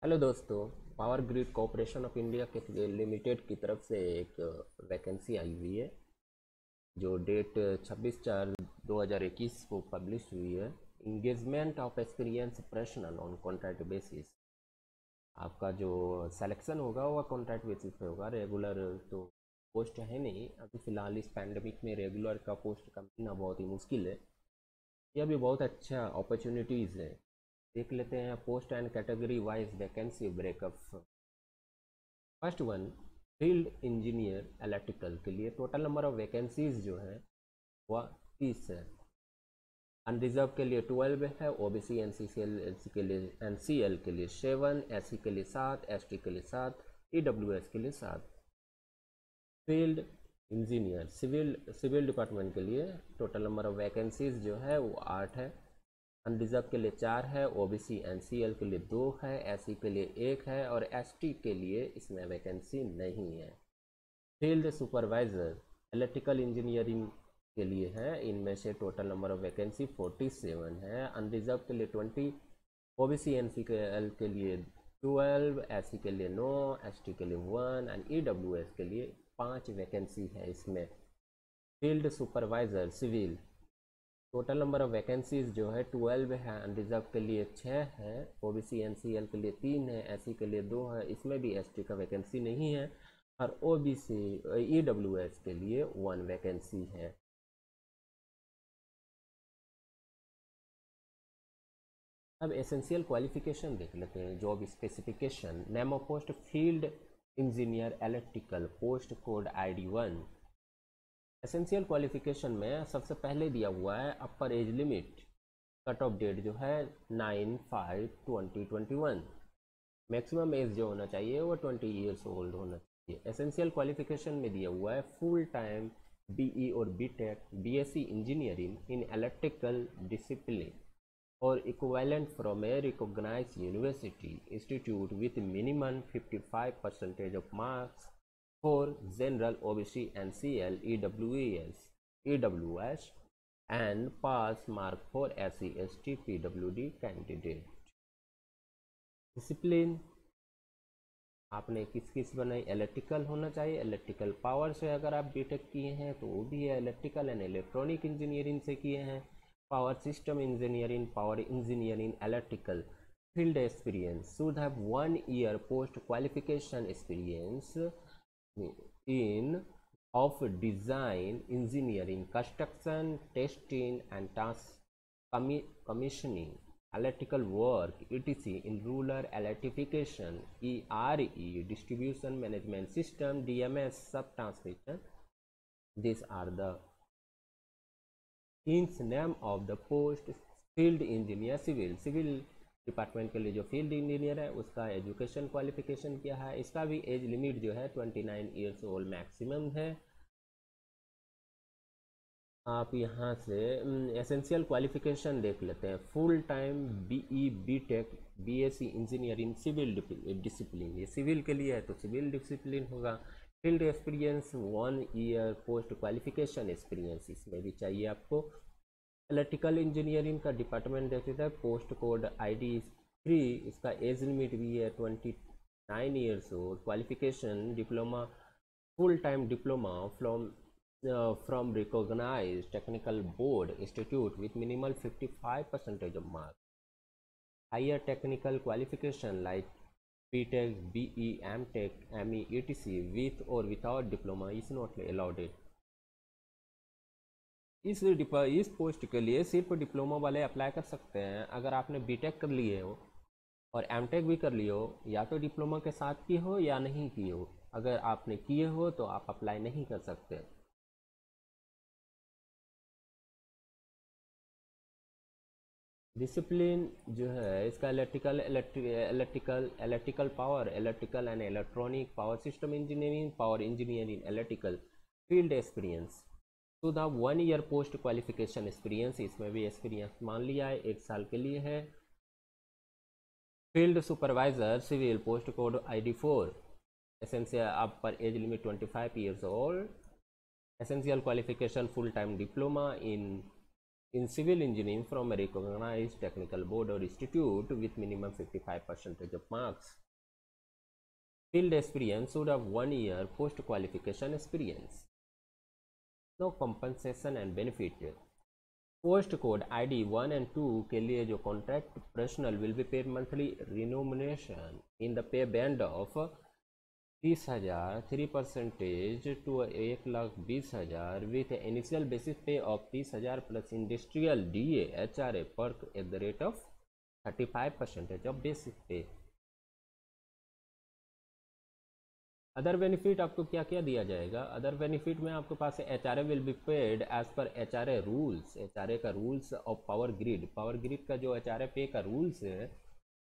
Hello दोस्तों। Power grid corporation of India के limited की तरफ से एक वैकेंसी आई हुई है जो डेट 26/4/2021 को पब्लिश हुई है। Engagement of experience personal on contract basis. आपका जो सिलेक्शन होगा वो कॉन्ट्रैक्ट बेसिस पे होगा। रेगुलर तो पोस्ट है नहीं अभी फ़िलहाल। इस पैंडमिक में रेगुलर का पोस्ट का मिलना बहुत ही मुश्किल है। यह भी बहुत अच्छा अपॉर्चुनिटीज़ है। देख लेते हैं post and category wise vacancy breakup. First one, field engineer electrical के लिए टोटल नंबर ऑफ वैकेंसीज जो है वह 30 है। अनरिजर्व के लिए 12 है। ओबीसी एनसीसीएल के लिए एनसीएल के लिए 7, एससी के लिए 7, एसटी के लिए 7, ईडब्ल्यूएस के लिए 7। फील्ड इंजीनियर सिविल डिपार्टमेंट के लिए टोटल नंबर ऑफ वैकेंसीज जो है वो 8 है। अनरिजर्व के लिए 4 है। ओबीसी एनसीएल के लिए 2 है। एससी के लिए 1 है और एसटी के लिए इसमें वैकेंसी नहीं है। फील्ड सुपरवाइज़र इलेक्ट्रिकल इंजीनियरिंग के लिए है। इनमें से टोटल नंबर ऑफ वैकेंसी 47 है। अनरिजर्व के लिए 20, ओबीसी एनसीएल के लिए 12, एससी के लिए 9, एसटी के लिए 1 एंड ईडब्ल्यूएस के लिए 5 वैकेंसी है इसमें। Field supervisor civil total number of vacancies जो है 12 है। अनरिजर्व के लिए 6 है। ओबीसी एनसीएल के लिए 3 है। एससी के लिए 2 है। इसमें भी एसटी का वैकेंसी नहीं है। और ओबीसी ईडब्ल्यूएस के लिए 1 वैकेंसी है। अब एसेंशियल क्वालिफिकेशन देख लेते हैं। Job specification, name of post field engineer electrical, post code ID1। Essential qualification में सबसे पहले दिया हुआ है upper age limit. Cut off date जो है 9/5/2021। मैक्सिमम एज जो होना चाहिए वो 20 ईयर्स ओल्ड होना चाहिए। एसेंशियल क्वालिफिकेशन में दिया हुआ है फुल टाइम बीई और BTech BSc engineering in electrical discipline और equivalent from a recognised university institute with minimum 55% of marks for general OBC NCL EWS and pass mark for SC ST PWD candidate। Discipline आपने किस बनाई, electrical होना चाहिए। Electrical power से अगर आप BTech किए हैं तो वो भी है। इलेक्ट्रिकल एंड इलेक्ट्रॉनिक इंजीनियरिंग से किए हैं। Power system engineering, power engineering, electrical. Field experience should have 1 year post qualification experience in of design, engineering, construction, testing and task commissioning, electrical work, etc. in rural electrification, ERE, distribution management system, DMS, sub-transmission. These are the ins name of the post। Field engineer civil department के लिए जो field engineer है उसका education qualification क्या है। इसका भी age limit जो है 29 ईयर्स ओल्ड मैक्सिमम है। आप यहाँ से एसेंशियल क्वालिफिकेशन देख लेते हैं। Full time BE BTech BSc engineering civil discipline, ये सिविल के लिए है तो सिविल डिसिप्लिन होगा। Field experience 1 year post qualification experience इसमें भी चाहिए आपको। इलेक्ट्रिकल इंजीनियरिंग का डिपार्टमेंट देखते हैं पोस्ट कोड ID3। इसका एज लिमिट भी है 29 years old. Qualification diploma, full time diploma from recognized technical board institute with minimal 55% of marks. Higher technical qualification like BTech, BE, MTech, ME, etc. with or without diploma is not allowed। इस post के लिए सिर्फ diploma वाले apply कर सकते हैं। अगर आपने बीटेक कर लिए हो और एमटेक भी कर लिए हो, या तो डिप्लोमा के साथ किए हो या नहीं किए हो। अगर आपने किए हो तो आप अप्लाई नहीं कर सकते। डिसिप्लिन जो है इसका electrical power, electrical and electronic, power system engineering, power engineering, electrical. Field experience to the 1 year post qualification experience, इसमें भी एक्सपीरियंस मान लिया है, 1 साल के लिए है। Field supervisor civil, post code ID4। Essential upper age limit 25 years old. Essential qualification full time diploma in in civil engineering from a recognized technical board or institute with minimum 55% of marks. Field experience should have 1 year post qualification experience. No compensation and benefit. Post code ID 1 and 2 के लिए जो contract professional will be paid monthly remuneration in the pay band of 30,000 3% to 1,20,000 with initial basis pay of 30,000 plus industrial DA HRA perk at the rate of 35% of basis pay. Other benefit आपको क्या क्या दिया जाएगा? Other benefit में आपके पास HRA will be paid as per HRA rules. HRA का rules of power grid, power grid का जो HRA पे का रूल्स है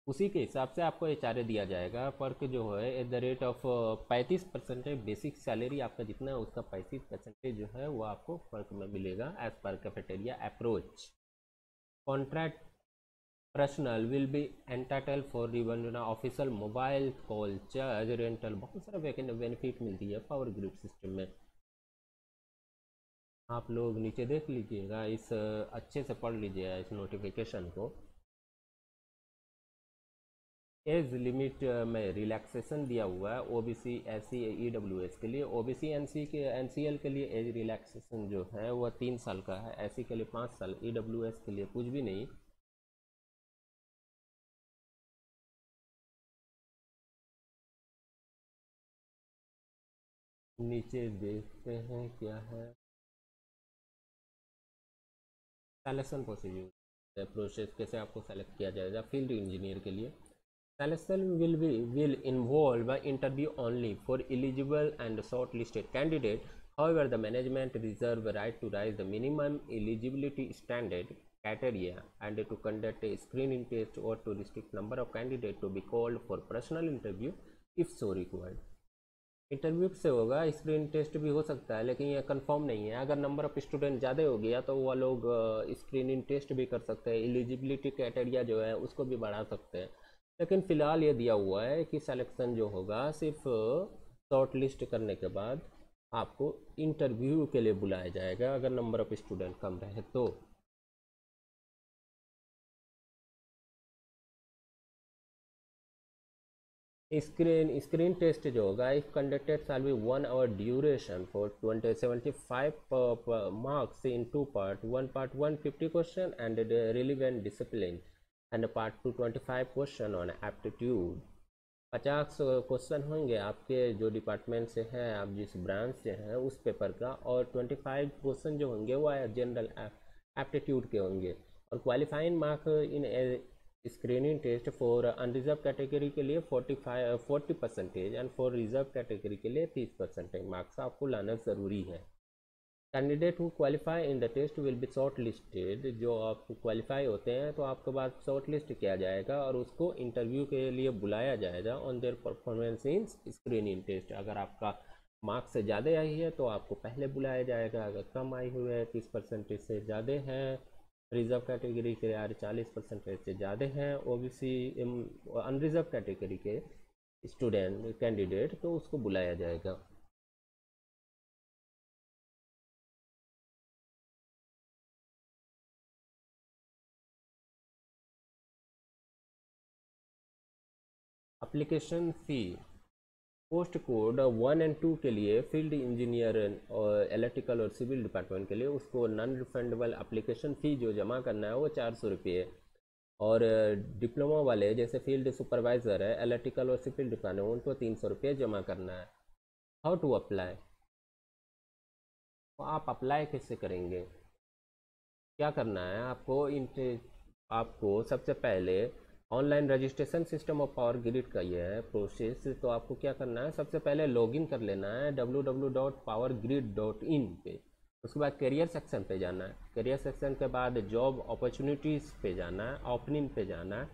उसी के हिसाब से आपको HRA दिया जाएगा। पर्क जो है eight the rate of 35% basic salary आपका जितना है उसका 35% जो है वो आपको पर्क में मिलेगा as per cafeteria approach. Contract personal will be entitled for रिवन official mobile call charge rental, बहुत सारा बेनिफिट मिलती है पावर ग्रिड सिस्टम में। आप लोग नीचे देख लीजिएगा, इस अच्छे से पढ़ लीजिएगा इस नोटिफिकेशन को। एज लिमिट में रिलैक्सेशन दिया हुआ है OBC SC EWS के लिए। OBC NCL के लिए एज रिलैक्सेशन जो है वह 3 साल का है, SC के लिए 5 साल, EWS के लिए कुछ भी नहीं। नीचे देखते हैं क्या है सिलेक्शन प्रोसेस कैसे आपको सेलेक्ट किया जाएगा फील्ड इंजीनियर के लिए। Selection will involve an interview only for eligible and shortlisted candidate. However, the management reserve right to raise the minimum eligibility standard criteria and to conduct a screening test or to restrict number of candidates to be called for personal interview if so required. Interview से होगा, screen test भी हो सकता है लेकिन ये confirm नहीं है। अगर नंबर ऑफ स्टूडेंट ज़्यादा हो गया तो वो लोग स्क्रीनिंग टेस्ट भी कर सकते हैं, एलिजिबिलिटी क्राइटेरिया जो है उसको भी बढ़ा सकते हैं। लेकिन फ़िलहाल ये दिया हुआ है कि सिलेक्शन जो होगा सिर्फ शॉर्ट लिस्ट करने के बाद आपको इंटरव्यू के लिए बुलाया जाएगा अगर नंबर ऑफ स्टूडेंट कम रहे तो। स्क्रीन टेस्ट जो होगा if conducted shall be 1 hour duration for 75 marks in 2 part, 1 part 150 question and relevant discipline and part 2 25 question on aptitude. 50 question होंगे आपके जो डिपार्टमेंट से हैं, आप जिस ब्रांच से हैं उस पेपर का, और 25 क्वेश्चन जो होंगे वो जनरल एप्टीट्यूड के होंगे। और qualifying mark in screening test for unreserved category के लिए 40% एंड फॉर रिजर्व कैटेगरी के लिए 30% मार्क्स आपको लाना ज़रूरी है। Candidate who qualify in the test will be shortlisted. जो आप क्वालिफाई होते हैं तो आपके बाद शॉर्ट लिस्ट किया जाएगा और उसको इंटरव्यू के लिए बुलाया जाएगा on their performance in screening test. अगर आपका मार्क्स से ज़्यादा आई है तो आपको पहले बुलाया जाएगा, अगर कम आई हुई है 30% से ज़्यादा है, रिजर्व कैटेगरी के यार 40% से ज़्यादा हैं, OBC अनरिजर्व कैटेगरी के स्टूडेंट कैंडिडेट तो उसको बुलाया जाएगा। Application fee post code 1 and 2 के लिए फील्ड इंजीनियर और इलेक्ट्रिकल और सिविल डिपार्टमेंट के लिए उसको नॉन रिफंडेबल एप्लीकेशन फ़ी जो जमा करना है वो 400 रुपये है। और डिप्लोमा वाले जैसे फील्ड सुपरवाइज़र है इलेक्ट्रिकल और सिविल डिपार्टमेंट उनको 300 रुपये जमा करना है। हाउ टू अप्लाई, तो आप अप्लाई कैसे करेंगे? क्या करना है आपको सबसे पहले online registration system of power grid का ये है प्रोसेस। तो आपको क्या करना है, सबसे पहले लॉगिन कर लेना है www.powergrid.in पे। उसके बाद करियर सेक्शन पे जाना है, करियर सेक्शन के बाद जॉब अपॉर्चुनिटीज़ पे जाना है, ओपनिंग पे जाना है,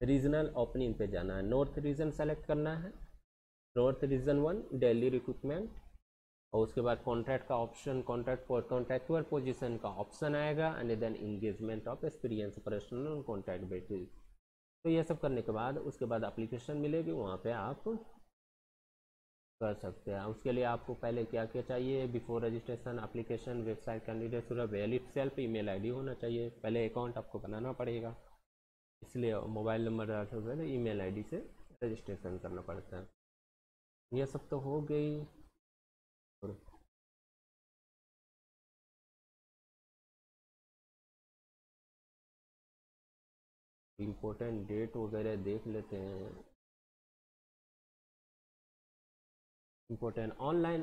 रीजनल ओपनिंग पे जाना है। नॉर्थ रीजन सेलेक्ट करना है, नॉर्थ रीजन 1 दिल्ली रिक्रूटमेंट। और उसके बाद कॉन्ट्रैक्ट का ऑप्शन, कॉन्ट्रैक्चुअल पोजीशन का ऑप्शन आएगा and then engagement of experience personal contract basis. तो ये सब करने के बाद उसके बाद एप्लीकेशन मिलेगी, वहाँ पे आप कर सकते हैं। उसके लिए आपको पहले क्या क्या चाहिए, before registration application website candidate well it self email ID होना चाहिए, पहले अकाउंट आपको बनाना पड़ेगा, इसलिए मोबाइल नंबर डालते से पहले ईमेल आईडी से रजिस्ट्रेशन करना पड़ता है। ये सब तो हो गई। और इम्पोर्टेंट डेट वगैरह देख लेते हैं। Important online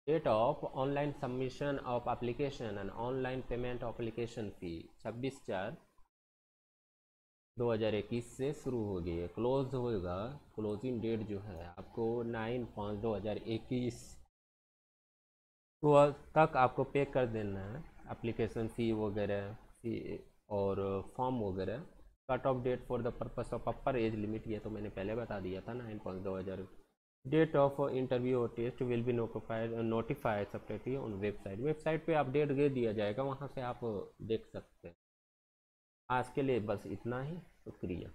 date of online submission of application and online payment of application fee 26/4/2021 से शुरू हो गई है। क्लोज होगा, क्लोजिंग डेट जो है आपको 9/5/2021 को तक आपको पे कर देना है एप्लीकेशन फ़ी वगैरह फ़ी और फॉर्म वगैरह। Cut off date for the purpose of upper age limit, ये तो मैंने पहले बता दिया था 9/5/2000। डेट ऑफ इंटरव्यू और test will be notified separately on website, website पे अपडेट दे दिया जाएगा, वहाँ से आप देख सकते हैं। आज के लिए बस इतना ही, शुक्रिया।